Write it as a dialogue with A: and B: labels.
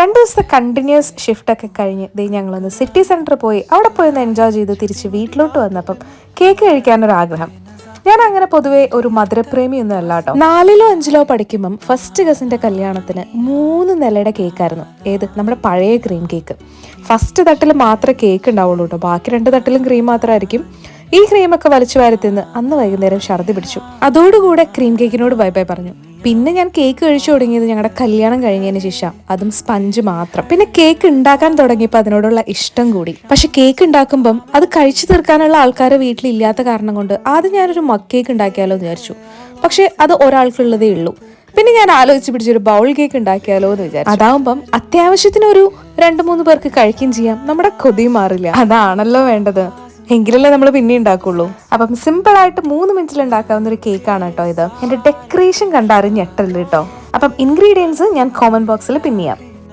A: 2 ദിവസത്തെ കണ്ടിന്യൂസ് ഷിഫ്റ്റൊക്കെ കഴിഞ്ഞ് ഞങ്ങളൊന്ന് സിറ്റി സെൻറ്ററിൽ പോയി അവിടെ പോയി ഒന്ന് എൻജോയ് ചെയ്ത് തിരിച്ച് വീട്ടിലോട്ട് വന്നപ്പം കേക്ക് കഴിക്കാനൊരാഗ്രഹം. ഞാൻ അങ്ങനെ പൊതുവേ ഒരു മധുരപ്രേമിയൊന്നും അല്ല കേട്ടോ. 4ലോ 5ലോ പഠിക്കുമ്പം ഫസ്റ്റ് കസിൻ്റെ കല്യാണത്തിന് 3 നിലയുടെ കേക്കായിരുന്നു. ഏത് നമ്മുടെ പഴയ ക്രീം കേക്ക്. ഫസ്റ്റ് തട്ടിൽ മാത്രമേ കേക്ക് ഉണ്ടാവുള്ളൂ കേട്ടോ, ബാക്കി 2 തട്ടിലും ക്രീം മാത്രമായിരിക്കും. ഈ ക്രീമൊക്കെ വലിച്ചു വാരി തിന്ന് അന്ന് വൈകുന്നേരം ഛർദ്ദി പിടിച്ചു. അതോടുകൂടെ ക്രീം കേക്കിനോട് ബൈ ബൈ പറഞ്ഞു. പിന്നെ ഞാൻ കേക്ക് കഴിച്ചു തുടങ്ങിയത് ഞങ്ങളുടെ കല്യാണം കഴിഞ്ഞതിന് ശേഷം, അതും സ്പഞ്ച് മാത്രം. പിന്നെ കേക്ക് ഉണ്ടാക്കാൻ തുടങ്ങിയപ്പോൾ അതിനോടുള്ള ഇഷ്ടം കൂടി. പക്ഷെ കേക്ക് ഉണ്ടാക്കുമ്പം അത് കഴിച്ചു തീർക്കാനുള്ള ആൾക്കാർ വീട്ടിലില്ലാത്ത കാരണം കൊണ്ട് ആദ്യം ഞാനൊരു മഗ് കേക്ക് ഉണ്ടാക്കിയാലോ എന്ന് വിചാരിച്ചു. പക്ഷെ അത് ഒരാൾക്കുള്ളതേ ഉള്ളൂ. പിന്നെ ഞാൻ ആലോചിച്ച് പിടിച്ചൊരു ബൗൾ കേക്ക് ഉണ്ടാക്കിയാലോ എന്ന് വിചാരിച്ചു. അതാവുമ്പം അത്യാവശ്യത്തിന് ഒരു 2-3 പേർക്ക് കഴിക്കുകയും ചെയ്യാം, നമ്മുടെ കൊതി മാറില്ല. അതാണല്ലോ വേണ്ടത്, എങ്കിലല്ലേ നമ്മൾ പിന്നെ ഉണ്ടാക്കുള്ളൂ. അപ്പം സിമ്പിൾ ആയിട്ട് 3 മിനിറ്റിൽ ഉണ്ടാക്കാവുന്ന ഒരു കേക്കാണ് കേട്ടോ ഇത്. എന്റെ ഡെക്കറേഷൻ കണ്ടറിഞ്ഞ് ഞെട്ടല് കേട്ടോ. അപ്പം ഇൻഗ്രീഡിയൻസ് ഞാൻ കോമന്റ് ബോക്സിൽ പിൻ ചെയ്യാം.